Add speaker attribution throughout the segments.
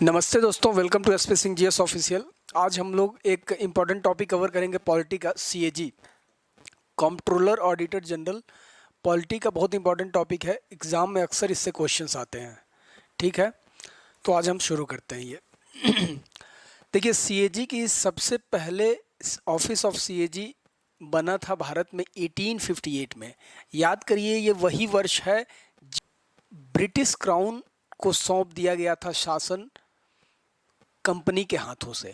Speaker 1: नमस्ते दोस्तों, welcome to SP Singh GS official. आज हम लोग एक इम्पॉर्टेंट टॉपिक कवर करेंगे, पॉलिटी का। CAG, controller auditor general, polity का बहुत इंपॉर्टेंट टॉपिक है। एग्जाम में अक्सर इससे क्वेश्चंस आते हैं। ठीक है, तो आज हम शुरू करते हैं ये। देखिए, सीएजी की सबसे पहले ऑफिस ऑफ सीएजी बना था भारत में 1858 में। याद करिए, ये वही वर्ष है ब्रिटिश क्राउन को सौंप दिया गया था शासन कंपनी के हाथों से।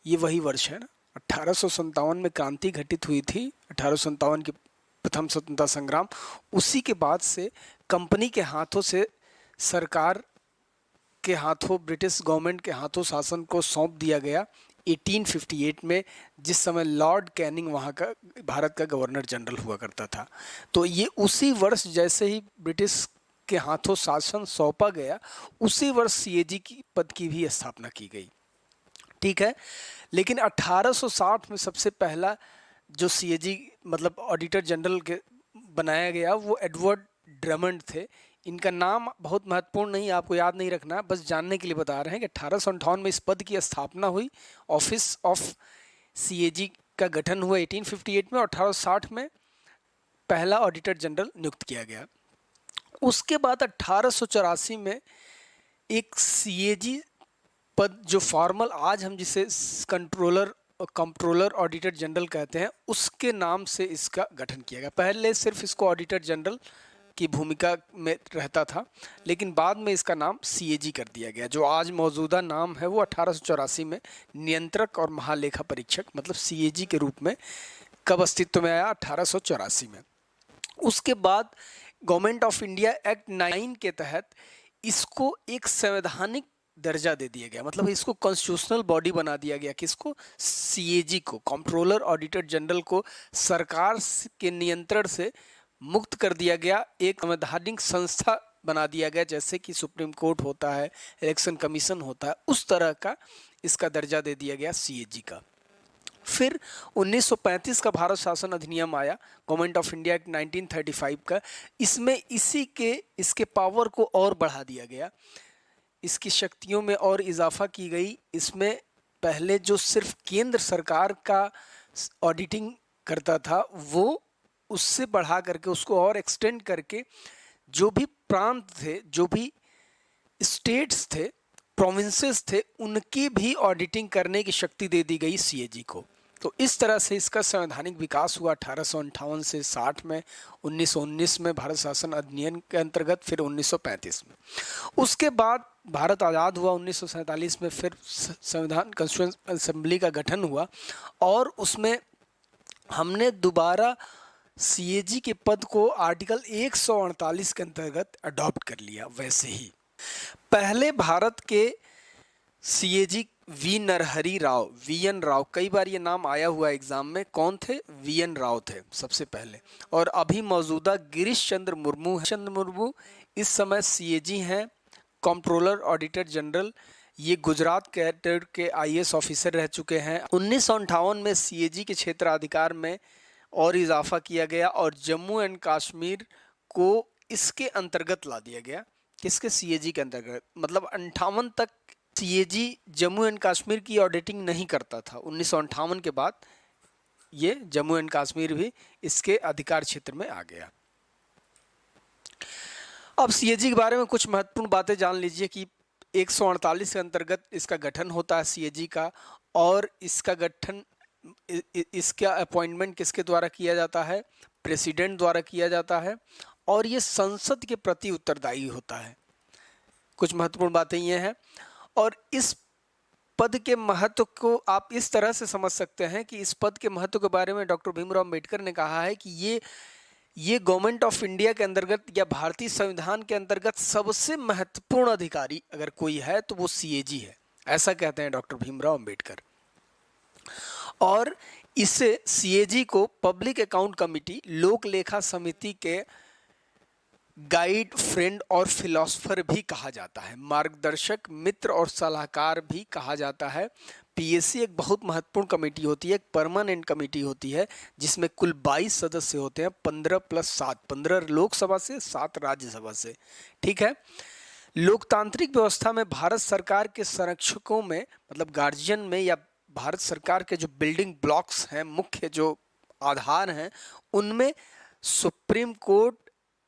Speaker 1: ये वही वर्ष है ना। 1857 में क्रांति घटित हुई थी, 1857 की प्रथम स्वतंत्रता संग्राम। उसी के बाद से कंपनी के हाथों से, सरकार के हाथों, ब्रिटिश गवर्नमेंट के हाथों शासन को सौंप दिया गया 1858 में, जिस समय लॉर्ड कैनिंग वहाँ का भारत का गवर्नर जनरल हुआ करता था। तो ये उसी वर्ष, जैसे ही ब्रिटिश के हाथों शासन सौंपा गया, उसी वर्ष सीएजी की पद की भी स्थापना की गई। ठीक है, लेकिन 1860 में सबसे पहला जो सीएजी मतलब ऑडिटर जनरल के बनाया गया, वो एडवर्ड ड्रमंड थे। इनका नाम बहुत महत्वपूर्ण नहीं, आपको याद नहीं रखना, बस जानने के लिए बता रहे हैं कि 1858 में इस पद की स्थापना हुई। ऑफिस ऑफ सीएजी का गठन हुआ 1858 में, और 1860 में पहला ऑडिटर जनरल नियुक्त किया गया। उसके बाद 1884 में एक सीएजी पद, जो फॉर्मल आज हम जिसे कंट्रोलर ऑडिटर जनरल कहते हैं, उसके नाम से इसका गठन किया गया। पहले सिर्फ इसको ऑडिटर जनरल की भूमिका में रहता था, लेकिन बाद में इसका नाम सीएजी कर दिया गया। जो आज मौजूदा नाम है वो 1884 में नियंत्रक और महालेखा परीक्षक मतलब सीएजी के रूप में कब अस्तित्व में आया? 1884 में। उसके बाद गवर्नमेंट ऑफ इंडिया एक्ट 9 के तहत इसको एक संवैधानिक दर्जा दे दिया गया, मतलब इसको कॉन्स्टिट्यूशनल बॉडी बना दिया गया। किसको? सीएजी को, कंट्रोलर ऑडिटर जनरल को सरकार के नियंत्रण से मुक्त कर दिया गया, एक संवैधानिक संस्था बना दिया गया। जैसे कि सुप्रीम कोर्ट होता है, इलेक्शन कमीशन होता है, उस तरह का इसका दर्जा दे दिया गया सीएजी का। फिर 1935 का भारत शासन अधिनियम आया, गवर्नमेंट ऑफ इंडिया एक्ट 1935 का। इसमें इसके पावर को और बढ़ा दिया गया, इसकी शक्तियों में और इजाफा की गई। इसमें पहले जो सिर्फ केंद्र सरकार का ऑडिटिंग करता था, वो उससे बढ़ा करके, उसको और एक्सटेंड करके, जो भी प्रांत थे, जो भी स्टेट्स थे, प्रोविंसेस थे, उनकी भी ऑडिटिंग करने की शक्ति दे दी गई सीएजी को। तो इस तरह से इसका संवैधानिक विकास हुआ 1858 से 60 में, 1919 में भारत शासन अधिनियम के अंतर्गत, फिर 1935 में। उसके बाद भारत आज़ाद हुआ 1947 में, फिर संविधान कॉन्स्टिट्यूएंट असेंबली का गठन हुआ, और उसमें हमने दोबारा सीएजी के पद को आर्टिकल 148 के अंतर्गत अडॉप्ट कर लिया। वैसे ही पहले भारत के CAG V Narahari Rao, VN Rao, कई बार ये नाम आया हुआ एग्जाम में। कौन थे? वीएन राव थे सबसे पहले। और अभी मौजूदा गिरीश चंद्र मुर्मू इस समय सीएजी हैं, कंट्रोलर ऑडिटर जनरल। ये गुजरात कैडर के आईएएस ऑफिसर रह चुके हैं। 1958 में सीएजी के क्षेत्राधिकार में और इजाफा किया गया, और जम्मू एंड कश्मीर को इसके अंतर्गत ला दिया गया। किसके? सीएजी के अंतर्गत। मतलब 58 तक सीएजी जम्मू एंड कश्मीर की ऑडिटिंग नहीं करता था। 1958 के बाद ये जम्मू एंड कश्मीर भी इसके अधिकार क्षेत्र में आ गया। अब सीएजी के बारे में कुछ महत्वपूर्ण बातें जान लीजिए कि 148 के अंतर्गत इसका गठन होता है सीएजी का, और इसका गठन, इसका अपॉइंटमेंट किसके द्वारा किया जाता है? प्रेसिडेंट द्वारा किया जाता है, और ये संसद के प्रति उत्तरदायी होता है। कुछ महत्वपूर्ण बातें ये हैं। और इस पद के महत्व को आप इस तरह से समझ सकते हैं कि इस पद के महत्व के बारे में डॉक्टर भीमराव अंबेडकर ने कहा है कि ये गवर्नमेंट ऑफ इंडिया के अंतर्गत या भारतीय संविधान के अंतर्गत सबसे महत्वपूर्ण अधिकारी अगर कोई है तो वो सीएजी है। ऐसा कहते हैं डॉक्टर भीमराव अंबेडकर। और इससे सीएजी को पब्लिक अकाउंट कमेटी, लोक लेखा समिति के गाइड, फ्रेंड और फिलोसोफर भी कहा जाता है। मार्गदर्शक, मित्र और सलाहकार भी कहा जाता है। पीएससी एक बहुत महत्वपूर्ण कमेटी होती है, एक परमानेंट कमेटी होती है, जिसमें कुल 22 सदस्य होते हैं, 15 + 7, 15 लोकसभा से, 7 राज्यसभा से। ठीक है, लोकतांत्रिक व्यवस्था में भारत सरकार के संरक्षकों में, मतलब गार्जियन में, या भारत सरकार के जो बिल्डिंग ब्लॉक्स हैं, मुख्य जो आधार हैं, उनमें सुप्रीम कोर्ट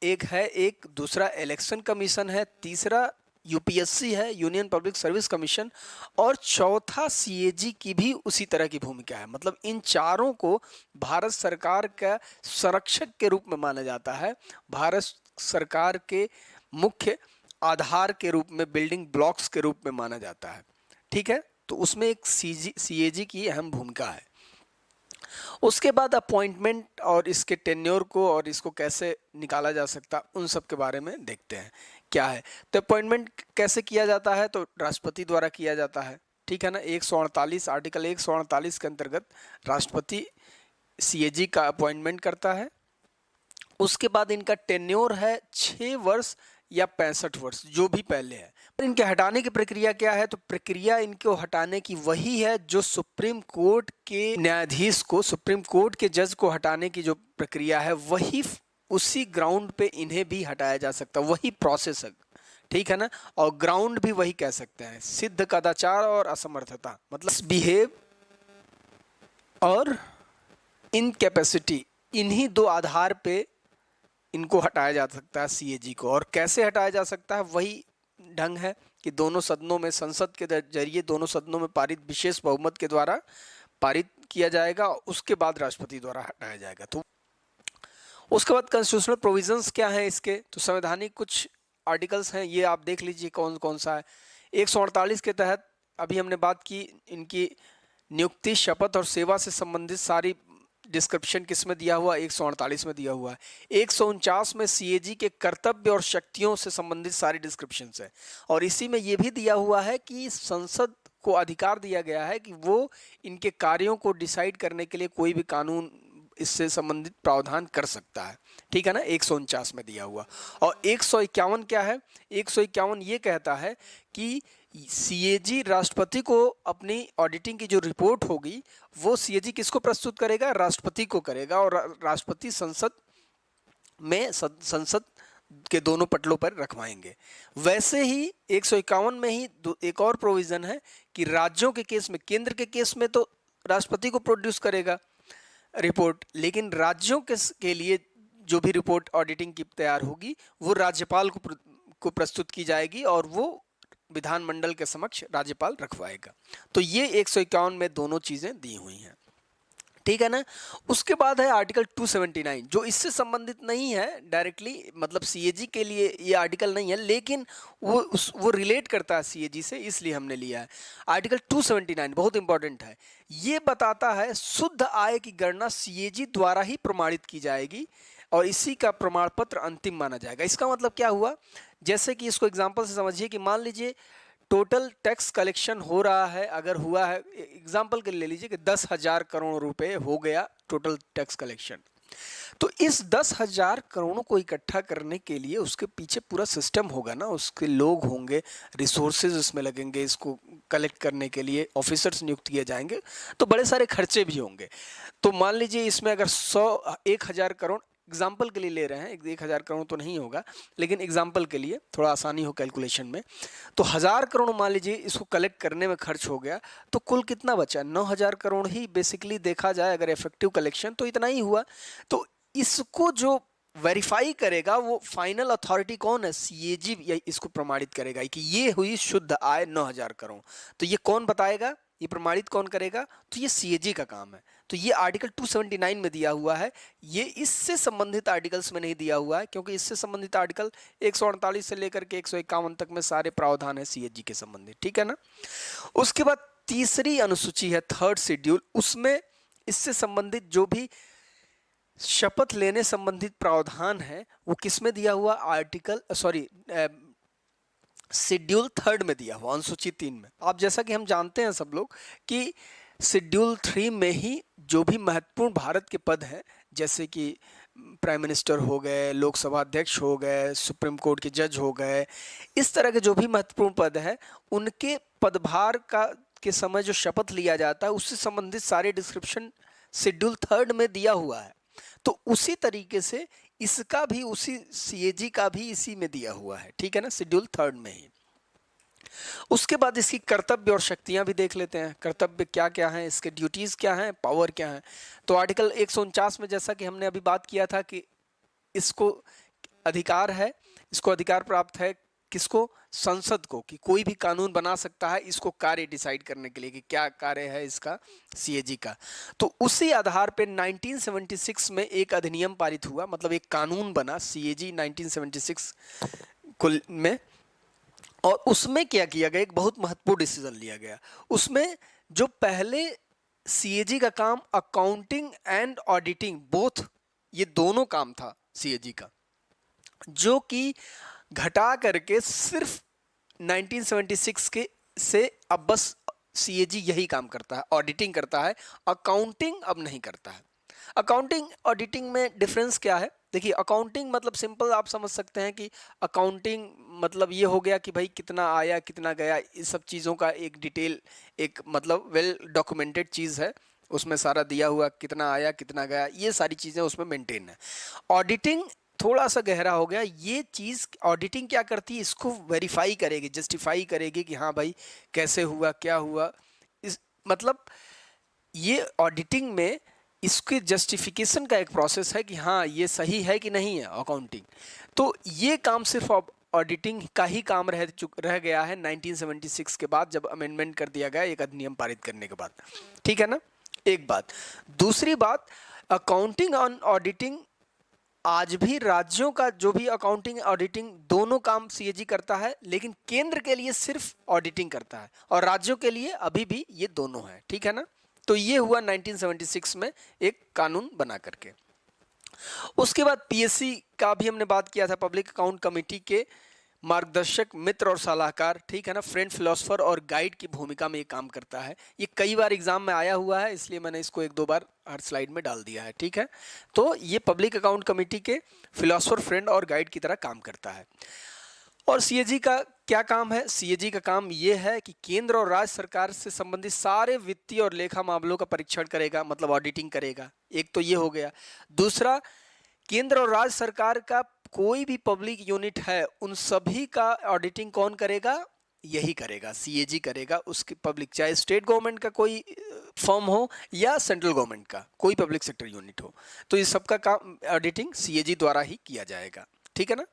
Speaker 1: एक है, एक दूसरा इलेक्शन कमीशन है, तीसरा यूपीएससी है, यूनियन पब्लिक सर्विस कमीशन, और चौथा सीएजी की भी उसी तरह की भूमिका है। मतलब इन चारों को भारत सरकार का संरक्षक के रूप में माना जाता है, भारत सरकार के मुख्य आधार के रूप में, बिल्डिंग ब्लॉक्स के रूप में माना जाता है। ठीक है, तो उसमें एक सीएजी की अहम भूमिका है। उसके बाद अपॉइंटमेंट और इसके टेन्योर को और इसको कैसे निकाला जा सकता, उन सब के बारे में देखते हैं क्या है। तो अपॉइंटमेंट कैसे किया जाता है, तो राष्ट्रपति द्वारा किया जाता है। ठीक है ना, 148 आर्टिकल 148 के अंतर्गत राष्ट्रपति सीएजी का अपॉइंटमेंट करता है। उसके बाद इनका टेन्योर है 6 वर्ष या 65 वर्ष, जो भी पहले है। इनके हटाने की प्रक्रिया क्या है, तो प्रक्रिया इनको हटाने की वही है जो सुप्रीम कोर्ट के न्यायाधीश को, सुप्रीम कोर्ट के जज को हटाने की जो प्रक्रिया है, वही उसी ग्राउंड पे इन्हें भी हटाया जा सकता है, वही प्रोसेस है। ठीक है ना, और ग्राउंड भी वही कह सकते हैं, सिद्ध कदाचार और असमर्थता, मतलब बिहेव और इनकैपेसिटी, इन्हीं दो आधार पे इनको हटाया जा सकता है सीएजी को। और कैसे हटाया जा सकता है, वही ढंग है कि दोनों सदनों में, संसद के जरिए दोनों सदनों में पारित विशेष बहुमत के द्वारा पारित किया जाएगा, उसके बाद राष्ट्रपति द्वारा हटाया जाएगा। तो उसके बाद कॉन्स्टिट्यूशनल प्रोविजंस क्या है इसके, तो संवैधानिक कुछ आर्टिकल्स हैं, ये आप देख लीजिए कौन कौन सा है। 148 के तहत अभी हमने बात की, इनकी नियुक्ति, शपथ और सेवा से संबंधित सारी डिस्क्रिप्शन किस में दिया हुआ, 148 में दिया हुआ है। 149 में सीएजी के कर्तव्य और शक्तियों से संबंधित सारी डिस्क्रिप्शन है, और इसी में ये भी दिया हुआ है कि संसद को अधिकार दिया गया है कि वो इनके कार्यों को डिसाइड करने के लिए कोई भी कानून इससे संबंधित प्रावधान कर सकता है। ठीक है ना, 149 में दिया हुआ। और 151 क्या है, 151 ये कहता है कि सीएजी राष्ट्रपति को अपनी ऑडिटिंग की जो रिपोर्ट होगी वो सीएजी किसको प्रस्तुत करेगा, राष्ट्रपति को करेगा, और राष्ट्रपति संसद में, संसद के दोनों पटलों पर रखवाएंगे। वैसे ही 151 में ही एक और प्रोविजन है कि राज्यों के केस में, केंद्र के केस में तो राष्ट्रपति को प्रोड्यूस करेगा रिपोर्ट, लेकिन राज्यों के लिए जो भी रिपोर्ट ऑडिटिंग की तैयार होगी वो राज्यपाल को प्रस्तुत की जाएगी, और वो विधानमंडल के समक्ष राज्यपाल रखवाएगा। तो ये 151 में दोनों चीजें दी हुई हैं। ठीक है ना, उसके बाद है आर्टिकल 279, जो इससे संबंधित नहीं है डायरेक्टली, मतलब सीएजी के लिए ये आर्टिकल नहीं है, लेकिन वो रिलेट करता है सीएजी से, इसलिए हमने लिया है। आर्टिकल 279 बहुत इंपॉर्टेंट है, ये बताता है शुद्ध आय की गणना सीएजी द्वारा ही प्रमाणित की जाएगी, और इसी का प्रमाण पत्र अंतिम माना जाएगा। इसका मतलब क्या हुआ, जैसे कि इसको एग्जाम्पल से समझिए कि मान लीजिए टोटल टैक्स कलेक्शन हो रहा है, अगर हुआ है, एग्जाम्पल के लिए ले लीजिए कि 10,000 करोड़ रुपए हो गया टोटल टैक्स कलेक्शन, तो इस 10,000 करोड़ को इकट्ठा करने के लिए उसके पीछे पूरा सिस्टम होगा ना, उसके लोग होंगे, रिसोर्सेज इसमें लगेंगे, इसको कलेक्ट करने के लिए ऑफिसर्स नियुक्त किए जाएंगे, तो बड़े सारे खर्चे भी होंगे। तो मान लीजिए इसमें अगर 1,000 करोड़, एग्जाम्पल के लिए ले रहे हैं, 1,000 करोड़ तो नहीं होगा, लेकिन एग्जाम्पल के लिए थोड़ा आसानी हो कैलकुलेशन में, तो 1,000 करोड़ मान लीजिए इसको कलेक्ट करने में खर्च हो गया, तो कुल कितना बचा, 9,000 करोड़ ही बेसिकली देखा जाए अगर इफेक्टिव कलेक्शन, तो इतना ही हुआ। तो इसको जो वेरीफाई करेगा वो फाइनल अथॉरिटी कौन है, सीएजी इसको प्रमाणित करेगा कि ये हुई शुद्ध आय 9,000 करोड़। तो ये कौन बताएगा, ये प्रमाणित कौन करेगा, तो ये सीएजी का काम है। तो ये आर्टिकल 279 में दिया हुआ है, ये इससे संबंधित आर्टिकल्स में नहीं दिया हुआ है, क्योंकि इससे संबंधित आर्टिकल 148 से लेकर के 151 तक में सारे प्रावधान है सीएजी के संबंधित। ठीक है ना, उसके बाद तीसरी अनुसूची है, थर्ड शेड्यूल, उसमें इससे संबंधित जो भी शपथ लेने संबंधित प्रावधान है वो किस में दिया हुआ, आर्टिकल शेड्यूल थर्ड में दिया हुआ, अनुसूची 3 में। आप जैसा कि हम जानते हैं सब लोग कि शेड्यूल 3 में ही जो भी महत्वपूर्ण भारत के पद हैं, जैसे कि प्राइम मिनिस्टर हो गए, लोकसभा अध्यक्ष हो गए, सुप्रीम कोर्ट के जज हो गए, इस तरह के जो भी महत्वपूर्ण पद हैं उनके पदभार के समय जो शपथ लिया जाता है उससे संबंधित सारे डिस्क्रिप्शन शेड्यूल थर्ड में दिया हुआ है। तो उसी तरीके से इसका भी उसी सीएजी का भी इसी में दिया हुआ है, ठीक है ना, शेड्यूल 3 में ही। उसके बाद इसकी कर्तव्य और शक्तियां भी देख लेते हैं, कर्तव्य क्या क्या हैं, इसके ड्यूटीज क्या हैं, पावर क्या है। तो आर्टिकल 149 में जैसा कि हमने अभी बात किया था कि इसको अधिकार है, इसको अधिकार प्राप्त है किसको, संसद को, कि कोई भी कानून बना सकता है इसको कार्य डिसाइड करने के लिए कि क्या कार्य है इसका सीएजी का। तो उसी आधार पे 1976 में एक अधिनियम पारित हुआ, मतलब एक कानून बना सीएजी 1976 में। और उसमें क्या किया गया, एक बहुत महत्वपूर्ण डिसीजन लिया गया। उसमें जो पहले सीएजी का काम अकाउंटिंग एंड ऑडिटिंग बोथ, ये दोनों काम था सीएजी का, जो कि घटा करके सिर्फ 1976 के से अब बस सीएजी यही काम करता है, ऑडिटिंग करता है, अकाउंटिंग अब नहीं करता है। अकाउंटिंग ऑडिटिंग में डिफरेंस क्या है, देखिए अकाउंटिंग मतलब सिंपल आप समझ सकते हैं कि अकाउंटिंग मतलब ये हो गया कि भाई कितना आया कितना गया, इस सब चीज़ों का एक डिटेल, एक मतलब वेल डॉक्यूमेंटेड चीज़ है, उसमें सारा दिया हुआ कितना आया कितना गया, ये सारी चीज़ें उसमें मेंटेन है। ऑडिटिंग थोड़ा सा गहरा हो गया, ये चीज़ ऑडिटिंग क्या करती है, इसको वेरीफाई करेगी, जस्टिफाई करेगी कि हाँ भाई कैसे हुआ क्या हुआ, इस मतलब ये ऑडिटिंग में इसके जस्टिफिकेशन का एक प्रोसेस है कि हाँ ये सही है कि नहीं है अकाउंटिंग। तो ये काम सिर्फ ऑडिटिंग का ही काम रह गया है 1976 के बाद, जब अमेंडमेंट कर दिया गया एक अधिनियम पारित करने के बाद, ठीक है ना, एक बात। दूसरी बात, अकाउंटिंग और ऑडिटिंग आज भी राज्यों का जो भी अकाउंटिंग ऑडिटिंग दोनों काम सीएजी करता है, लेकिन केंद्र के लिए सिर्फ ऑडिटिंग करता है और राज्यों के लिए अभी भी ये दोनों है, ठीक है ना। तो ये हुआ 1976 में एक कानून बना करके। उसके बाद पीएससी का भी हमने बात किया था, पब्लिक अकाउंट कमेटी के मार्गदर्शक मित्र और सलाहकार, ठीक है ना, फ्रेंड फिलोसफर और गाइड की भूमिका में ये काम करता है। ये कई बार एग्जाम में आया हुआ है, इसलिए मैंने इसको एक दो बार हर स्लाइड में डाल दिया है, ठीक है। तो ये पब्लिक अकाउंट कमेटी के फिलोसफर, फ्रेंड और गाइड की तरह काम करता है। और सीएजी का क्या काम है, सीएजी का काम ये है कि केंद्र और राज्य सरकार से संबंधित सारे वित्तीय और लेखा मामलों का परीक्षण करेगा, मतलब ऑडिटिंग करेगा, एक तो ये हो गया। दूसरा, केंद्र और राज्य सरकार का कोई भी पब्लिक यूनिट है उन सभी का ऑडिटिंग कौन करेगा, यही करेगा, सीएजी करेगा। उसकी पब्लिक, चाहे स्टेट गवर्नमेंट का कोई फर्म हो या सेंट्रल गवर्नमेंट का कोई पब्लिक सेक्टर यूनिट हो, तो इस सबका काम ऑडिटिंग सीएजी द्वारा ही किया जाएगा, ठीक है ना।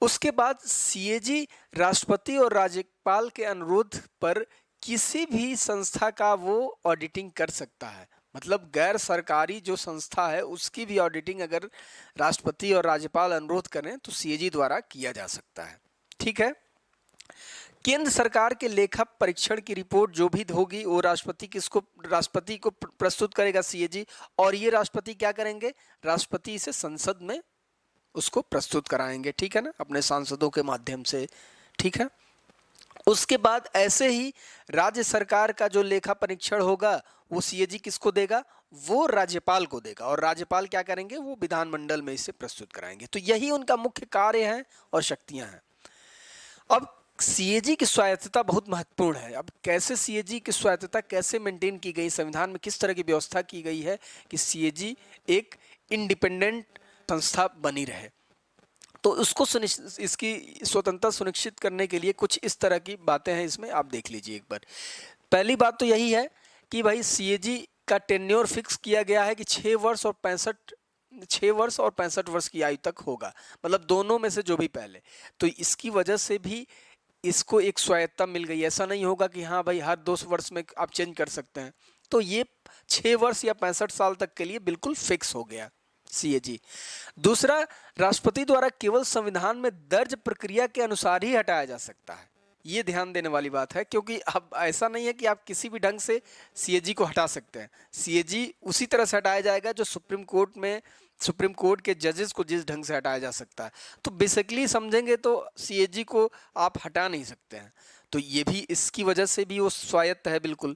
Speaker 1: उसके बाद सीएजी राष्ट्रपति और राज्यपाल के अनुरोध पर किसी भी संस्था का वो ऑडिटिंग कर सकता है, मतलब गैर सरकारी जो संस्था है उसकी भी ऑडिटिंग अगर राष्ट्रपति और राज्यपाल अनुरोध करें तो सीएजी द्वारा किया जा सकता है, ठीक है। केंद्र सरकार के लेखा परीक्षण की रिपोर्ट जो भी होगी वो राष्ट्रपति को प्रस्तुत करेगा सीएजी, और ये राष्ट्रपति क्या करेंगे, राष्ट्रपति इसे संसद में उसको प्रस्तुत कराएंगे, ठीक है ना, अपने सांसदों के माध्यम से, ठीक है। उसके बाद ऐसे ही राज्य सरकार का जो लेखा परीक्षण होगा वो सीएजी किसको देगा, वो राज्यपाल को देगा, और राज्यपाल क्या करेंगे, वो विधानमंडल में इसे प्रस्तुत कराएंगे। तो यही उनका मुख्य कार्य है और शक्तियां हैं। अब सीएजी की स्वायत्तता बहुत महत्वपूर्ण है। अब कैसे सीएजी की स्वायत्तता कैसे मेंटेन की गई, संविधान में किस तरह की व्यवस्था की गई है कि सीएजी एक इंडिपेंडेंट संस्था बनी रहे, तो उसको इसकी स्वतंत्रता सुनिश्चित करने के लिए कुछ इस तरह की बातें हैं, इसमें आप देख लीजिए एक बार। पहली बात तो यही है कि भाई सीएजी का टेन्योर फिक्स किया गया है कि 6 वर्ष और 65 वर्ष की आयु तक होगा, मतलब दोनों में से जो भी पहले। तो इसकी वजह से भी इसको एक स्वायत्तता मिल गई। ऐसा नहीं होगा कि हाँ भाई हर 2 वर्ष में आप चेंज कर सकते हैं, तो ये 6 वर्ष या 65 साल तक के लिए बिल्कुल फिक्स हो गया सीएजी। दूसरा, राष्ट्रपति द्वारा केवल संविधान में दर्ज प्रक्रिया के अनुसार ही हटाया जा सकता है, ये ध्यान देने वाली बात है, क्योंकि अब ऐसा नहीं है कि आप किसी भी ढंग से सीएजी को हटा सकते हैं। सीएजी उसी तरह से हटाया जाएगा जो सुप्रीम कोर्ट के जजेस को जिस ढंग से हटाया जा सकता है। तो बेसिकली समझेंगे तो सीएजी को आप हटा नहीं सकते हैं, तो ये भी इसकी वजह से भी वो स्वायत्त है बिल्कुल।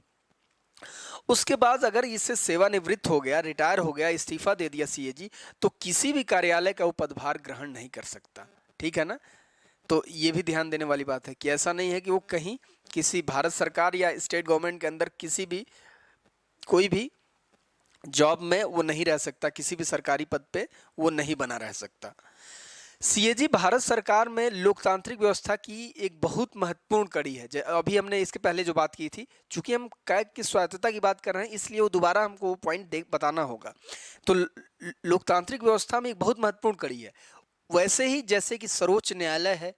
Speaker 1: उसके बाद अगर इससे सेवानिवृत्त हो गया, रिटायर हो गया, इस्तीफा दे दिया सीएजी, तो किसी भी कार्यालय का वो पदभार ग्रहण नहीं कर सकता, ठीक है ना। तो ये भी ध्यान देने वाली बात है कि ऐसा नहीं है कि वो कहीं किसी भारत सरकार या स्टेट गवर्नमेंट के अंदर किसी भी कोई भी जॉब में वो नहीं रह सकता, किसी भी सरकारी पद पे वो नहीं बना रह सकता। सीएजी भारत सरकार में लोकतांत्रिक व्यवस्था की एक बहुत महत्वपूर्ण कड़ी है। अभी हमने इसके पहले जो बात की थी, चूंकि हम कैग की स्वायत्तता की बात कर रहे हैं, इसलिए वो दोबारा हमको वो पॉइंट बताना होगा। तो लोकतांत्रिक व्यवस्था में एक बहुत महत्वपूर्ण कड़ी है। वैसे ही जैसे कि सर्वोच्च न्यायालय है,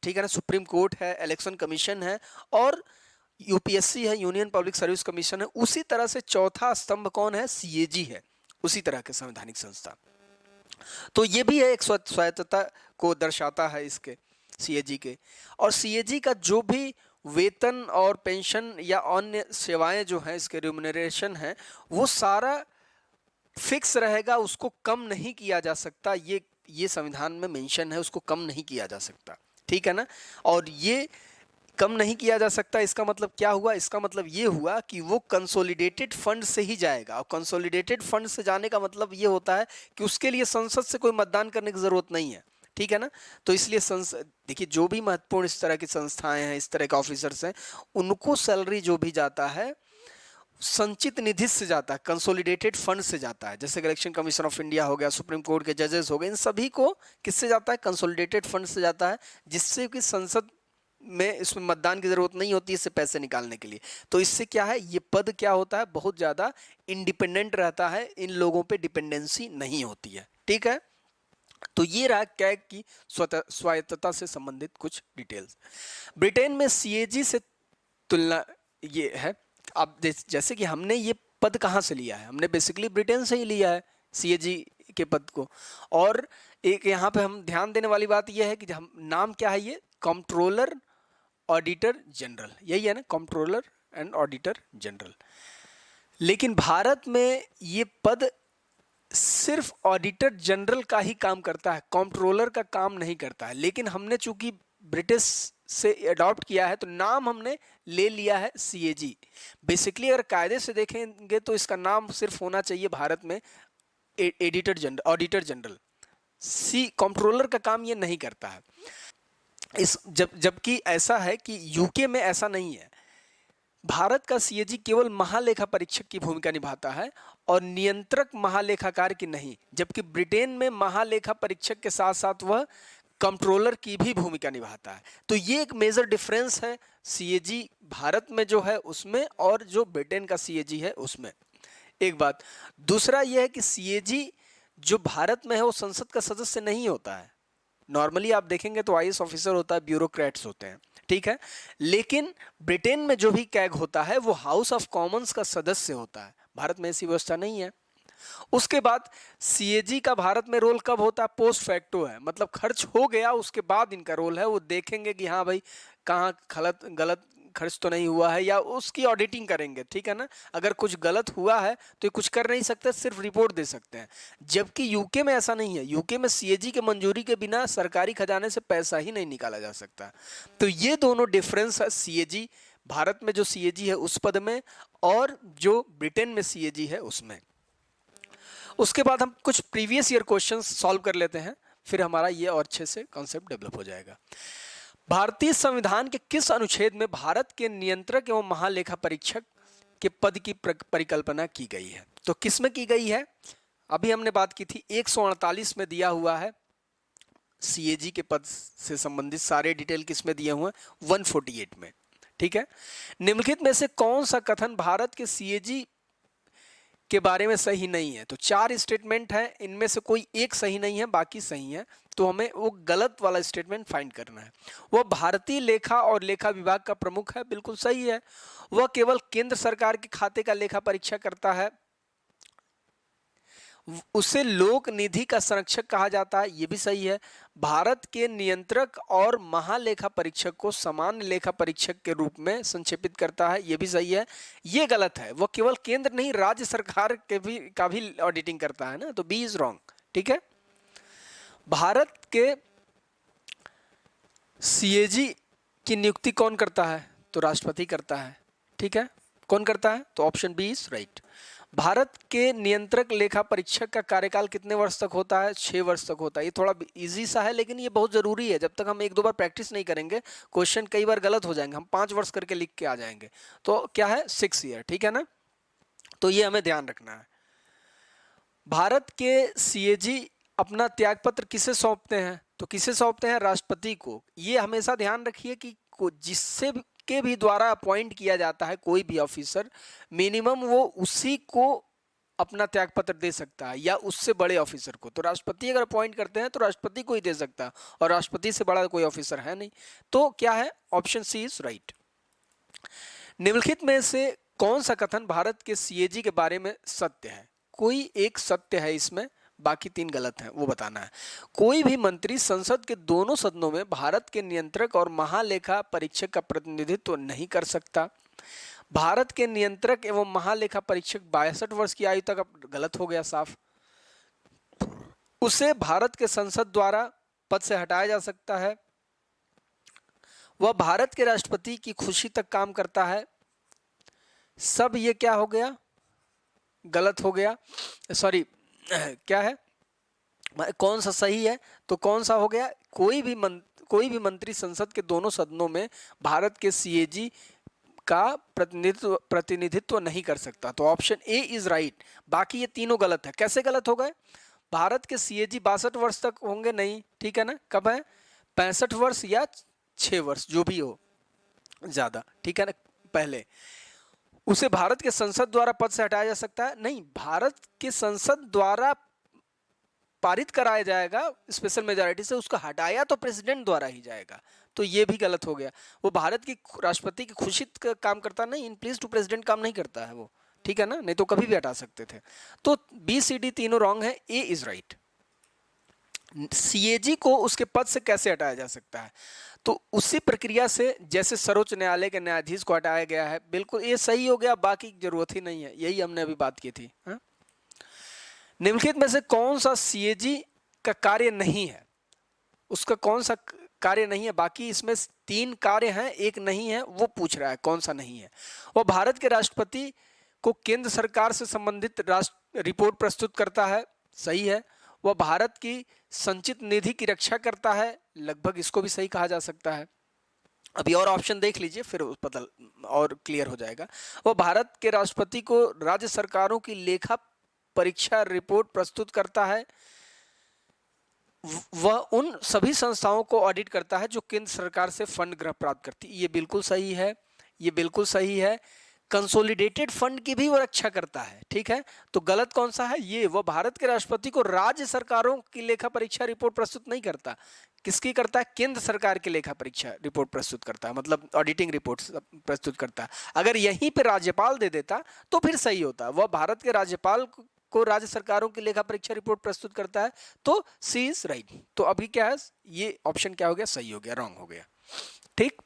Speaker 1: ठीक है ना, सुप्रीम कोर्ट है, इलेक्शन कमीशन है और यूपीएससी है, यूनियन पब्लिक सर्विस कमीशन है, उसी तरह से चौथा स्तंभ कौन है? सीएजी है, उसी तरह के संवैधानिक संस्था। तो ये भी है एक स्वायत्तता को दर्शाता है इसके, सीएजी के। और सीएजी का जो भी वेतन और पेंशन या अन्य सेवाएं जो हैं, इसके रिम्यूनरेशन है, वो सारा फिक्स रहेगा, उसको कम नहीं किया जा सकता। ये संविधान में मेंशन है, उसको कम नहीं किया जा सकता, ठीक है ना। और ये कम नहीं किया जा सकता, इसका मतलब क्या हुआ? इसका मतलब ये हुआ कि वो कंसोलिडेटेड फंड से ही जाएगा। और कंसोलिडेटेड फंड से जाने का मतलब ये होता है कि उसके लिए संसद से कोई मतदान करने की जरूरत नहीं है, ठीक है ना। तो इसलिए देखिए, जो भी महत्वपूर्ण इस तरह की संस्थाएं हैं, इस तरह के ऑफिसर्स हैं, उनको सैलरी जो भी जाता है संचित निधि से जाता है, कंसोलिडेटेड फंड से जाता है। जैसे इलेक्शन कमीशन ऑफ इंडिया हो गया, सुप्रीम कोर्ट के जजेस हो गए, इन सभी को किससे जाता है? कंसोलिडेटेड फंड से जाता है, जिससे कि संसद में इसमें मतदान की जरूरत नहीं होती इससे पैसे निकालने के लिए। तो इससे क्या है, ये पद क्या होता है? बहुत ज्यादा इंडिपेंडेंट रहता है, इन लोगों पे डिपेंडेंसी नहीं होती है, ठीक है। तो ये रहा कैग की स्वायत्तता से संबंधित कुछ डिटेल्स। ब्रिटेन में सीएजी से तुलना ये है, अब जैसे कि हमने ये पद कहाँ से लिया है? हमने बेसिकली ब्रिटेन से ही लिया है सीएजी के पद को। और एक यहाँ पे हम ध्यान देने वाली बात यह है कि हम नाम क्या है, ये कंट्रोलर ऑडिटर जनरल, यही है ना, कंट्रोलर एंड ऑडिटर जनरल। लेकिन भारत में ये पद सिर्फ ऑडिटर जनरल का ही काम करता है, कंट्रोलर का काम नहीं करता है। लेकिन हमने चूंकि ब्रिटिश से अडॉप्ट किया है तो नाम हमने ले लिया है सीएजी। बेसिकली अगर कायदे से देखेंगे तो इसका नाम सिर्फ होना चाहिए भारत में editor general, auditor general. Controller का काम ये नहीं करता है। जबकि ऐसा है कि यूके में ऐसा नहीं है। भारत का सीएजी केवल महालेखा परीक्षक की भूमिका निभाता है और नियंत्रक महालेखाकार की नहीं। जबकि ब्रिटेन में महालेखा परीक्षक के साथ साथ वह कंट्रोलर की भी भूमिका निभाता है। तो ये एक मेजर डिफरेंस है सीएजी भारत में जो है उसमें और जो ब्रिटेन का सीएजी है उसमें। एक बात। दूसरा यह है कि सीएजी जो भारत में है वो संसद का सदस्य नहीं होता है। नॉर्मली आप देखेंगे तो आईएएस ऑफिसर होता है, ब्यूरोक्रेट्स होते हैं, ठीक है। लेकिन ब्रिटेन में जो भी कैग होता है वो हाउस ऑफ कॉमन्स का सदस्य होता है। भारत में ऐसी व्यवस्था नहीं है। उसके बाद सीएजी का भारत में रोल कब होता है? पोस्ट फैक्टो है, मतलब खर्च हो गया उसके बाद इनका रोल है। वो देखेंगे कि हाँ भाई कहाँ गलत खर्च तो नहीं हुआ है, या उसकी ऑडिटिंग करेंगे, ठीक है ना। अगर कुछ गलत हुआ है तो ये कुछ कर नहीं सकते, सिर्फ रिपोर्ट दे सकते हैं। जबकि यूके में ऐसा नहीं है। यूके में सीएजी के मंजूरी के बिना सरकारी खजाने से पैसा ही नहीं निकाला जा सकता। तो ये दोनों डिफरेंस है सीएजी, भारत में जो सीएजी है उस पद में और जो ब्रिटेन में सीएजी है उसमें। उसके बाद हम कुछ प्रीवियस ईयर क्वेश्चंस सॉल्व कर लेते हैं, फिर हमारा ये और अच्छे से कॉन्सेप्ट डेवलप हो जाएगा। भारतीय संविधान के किस अनुच्छेद में भारत के नियंत्रक एवं महालेखा परीक्षक के पद की परिकल्पना की गई है? तो किस में की गई है? अभी हमने बात की थी 148 में दिया हुआ है। सीएजी के पद से संबंधित सारे डिटेल किस में दिए हुए हैं? 148 में, ठीक है। निम्नलिखित में से कौन सा कथन भारत के सीएजी के बारे में सही नहीं है? तो 4 स्टेटमेंट है, इनमें से कोई एक सही नहीं है, बाकी सही है। तो हमें वो गलत वाला स्टेटमेंट फाइंड करना है। वह भारतीय लेखा और लेखा विभाग का प्रमुख है, बिल्कुल सही है। वह केवल केंद्र सरकार के खाते का लेखा परीक्षा करता है। उसे लोक निधि का संरक्षक कहा जाता है, यह भी सही है। भारत के नियंत्रक और महालेखा परीक्षक को सामान्य लेखा परीक्षक के रूप में संक्षेपित करता है, यह भी सही है। यह गलत है, वह केवल केंद्र नहीं राज्य सरकार का भी ऑडिटिंग करता है ना, तो बी इज रॉन्ग, ठीक है। भारत के सीएजी की नियुक्ति कौन करता है? तो राष्ट्रपति करता है, ठीक है। कौन करता है? तो option B is right. Bharat के नियंत्रक लेखा परीक्षक का कार्यकाल कितने वर्ष तक होता है? 6 वर्ष तक होता है। ये थोड़ा इजी सा है, लेकिन ये बहुत जरूरी है। जब तक हम 1-2 बार प्रैक्टिस नहीं करेंगे क्वेश्चन कई बार गलत हो जाएंगे। हम 5 वर्ष करके लिख के आ जाएंगे। तो क्या है? 6 ईयर, ठीक है ना। तो ये हमें ध्यान रखना है। भारत के सीएजी अपना त्यागपत्र किसे सौंपते हैं? तो किसे सौंपते हैं? राष्ट्रपति को। ये हमेशा ध्यान रखिए कि जिससे के भी द्वारा अपॉइंट किया जाता है कोई भी ऑफिसर, मिनिमम वो उसी को अपना त्यागपत्र दे सकता है या उससे बड़े ऑफिसर को। तो राष्ट्रपति अगर अपॉइंट करते हैं तो राष्ट्रपति को ही दे सकता है, और राष्ट्रपति से बड़ा कोई ऑफिसर है नहीं। तो क्या है? Option C is right. निम्नलिखित में से कौन सा कथन भारत के सीएजी के बारे में सत्य है? कोई एक सत्य है इसमें, बाकी 3 गलत हैं, वो बताना है। कोई भी मंत्री संसद के दोनों सदनों में भारत के नियंत्रक और महालेखा परीक्षक का प्रतिनिधित्व नहीं कर सकता। भारत के नियंत्रक एवं महालेखा परीक्षक 62 वर्ष की आयु तक, अब गलत हो गया साफ। उसे भारत के संसद द्वारा पद से हटाया जा सकता है। वह भारत के राष्ट्रपति की खुशी तक काम करता है। सब ये क्या हो गया? गलत हो गया, सॉरी क्या है, कौन सा सही है? तो कौन सा हो गया? कोई भी मंत्री संसद के दोनों सदनों में भारत के सीएजी का प्रतिनिधित्व नहीं कर सकता। तो ऑप्शन ए इज राइट। बाकी ये तीनों गलत है। कैसे गलत हो गए? भारत के सीएजी 62 वर्ष तक होंगे नहीं, ठीक है ना? कब है? 65 वर्ष या 6 वर्ष, जो भी हो ज्यादा, ठीक है ना? पहले उसे भारत के संसद द्वारा पद से हटाया जा सकता है? नहीं, भारत के संसद द्वारा पारित कराया जाएगा स्पेशल मेजॉरिटी से, उसको हटाया तो प्रेसिडेंट द्वारा ही जाएगा। तो ये भी गलत हो गया। वो भारत की राष्ट्रपति की खुशी का काम करता नहीं, इन प्लीज टू प्रेसिडेंट काम नहीं करता है वो, ठीक है ना? नहीं तो कभी भी हटा सकते थे। तो बी सी डी तीनों रॉन्ग है, ए इज राइट। सीएजी को उसके पद से कैसे हटाया जा सकता है? तो उसी प्रक्रिया से जैसे सर्वोच्च न्यायालय के न्यायाधीश को हटाया गया है। बिल्कुल ये सही हो गया, बाकी जरूरत ही नहीं है, यही हमने अभी बात की थी। निम्नलिखित में से कौन सा सीएजी का कार्य नहीं है? उसका कौन सा कार्य नहीं है? बाकी इसमें 3 कार्य हैं, एक नहीं है, वो पूछ रहा है कौन सा नहीं है। वो भारत के राष्ट्रपति को केंद्र सरकार से संबंधित रिपोर्ट प्रस्तुत करता है, सही है। वह भारत की संचित निधि की रक्षा करता है, लगभग इसको भी सही कहा जा सकता है। अभी और ऑप्शन देख लीजिए, फिर पता और क्लियर हो जाएगा। वह भारत के राष्ट्रपति को राज्य सरकारों की लेखा परीक्षा रिपोर्ट प्रस्तुत करता है। वह उन सभी संस्थाओं को ऑडिट करता है जो केंद्र सरकार से फंड ग्रह प्राप्त करती है। ये बिल्कुल सही है, ये बिल्कुल सही है। कंसोलिडेटेड फंड की भी वो रक्षा करता है, ठीक है। तो गलत कौन सा है? ये वह भारत के राष्ट्रपति को राज्य सरकारों की लेखा परीक्षा रिपोर्ट प्रस्तुत नहीं करता। किसकी करता है? केंद्र सरकार की लेखा परीक्षा रिपोर्ट प्रस्तुत करता है, मतलब ऑडिटिंग रिपोर्ट प्रस्तुत करता है। अगर यहीं पे राज्यपाल दे देता तो फिर सही होता। वह भारत के राज्यपाल को राज्य सरकारों की लेखा परीक्षा रिपोर्ट प्रस्तुत करता है, तो सी इज राइट। तो अभी क्या है? ये ऑप्शन क्या हो गया? सही हो गया, रॉन्ग हो गया, ठीक।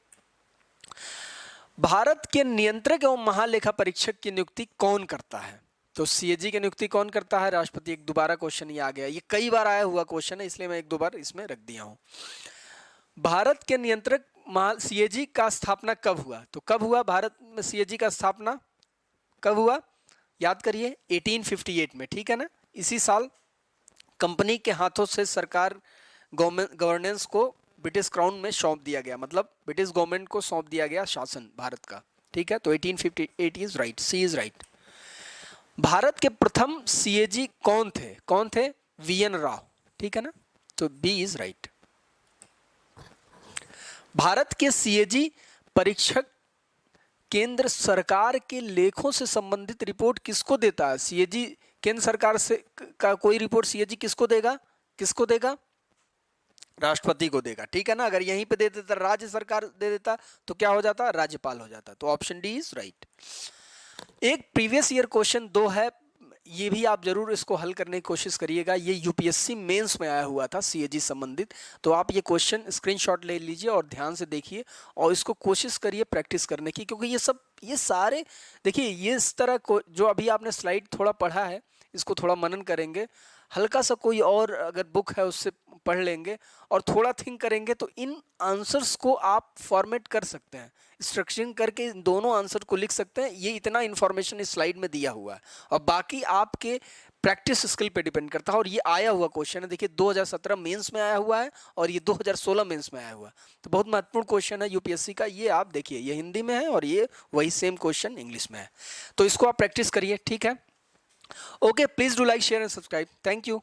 Speaker 1: भारत के नियंत्रक एवं महालेखा परीक्षक की नियुक्ति कौन करता है? तो सीएजी की नियुक्ति कौन करता है? राष्ट्रपति। एक दोबारा क्वेश्चन ये आ गया, ये कई बार आया हुआ क्वेश्चन है, इसलिए मैं एक दो बार इसमें रख दिया हूं। भारत के नियंत्रक सीएजी का स्थापना कब हुआ? तो कब हुआ भारत में सीएजी का स्थापना? कब हुआ? याद करिए, 1858 में, ठीक है ना? इसी साल कंपनी के हाथों से सरकार गवर्नेंस को ब्रिटिश क्राउन में सौंप दिया गया, मतलब ब्रिटिश गवर्नमेंट को सौंप दिया गया शासन भारत का, ठीक है। तो 1858 is right, C is right. Bharat के प्रथम सीएजी कौन थे? कौन थे? वीएन राव, ठीक है ना? तो बी इज राइट। भारत के सीएजी परीक्षक केंद्र सरकार के लेखों से संबंधित रिपोर्ट किसको देता है? सीएजी केंद्र सरकार से का कोई रिपोर्ट सीएजी किसको देगा? किसको देगा? राष्ट्रपति को देगा, ठीक है ना? अगर यहीं पे दे देता, राज्य सरकार दे देता, तो क्या हो जाता? राज्यपाल हो जाता। तो ऑप्शन डी इज राइट। एक प्रीवियस ईयर क्वेश्चन 2 है, ये भी आप जरूर इसको हल करने की कोशिश करिएगा। ये यूपीएससी मेंस में आया हुआ था सीएजी संबंधित। तो आप ये क्वेश्चन स्क्रीनशॉट ले लीजिए और ध्यान से देखिए और इसको कोशिश करिए प्रैक्टिस करने की, क्योंकि ये सारे देखिए, ये इस तरह को जो अभी आपने स्लाइड थोड़ा पढ़ा है, इसको थोड़ा मनन करेंगे, हल्का सा कोई और अगर बुक है उससे पढ़ लेंगे और थोड़ा थिंक करेंगे, तो इन आंसर्स को आप फॉर्मेट कर सकते हैं, स्ट्रक्चरिंग करके इन दोनों आंसर को लिख सकते हैं। ये इतना इन्फॉर्मेशन इस स्लाइड में दिया हुआ है और बाकी आपके प्रैक्टिस स्किल पे डिपेंड करता है। और ये आया हुआ क्वेश्चन है, देखिए 2017 मेंस में आया हुआ है और ये 2016 मेंस में आया हुआ है। तो बहुत महत्वपूर्ण क्वेश्चन है यूपीएससी का। ये आप देखिए, ये हिंदी में है और ये वही सेम क्वेश्चन इंग्लिश में है। तो इसको आप प्रैक्टिस करिए, ठीक है। Okay, please do like, share and subscribe. Thank you.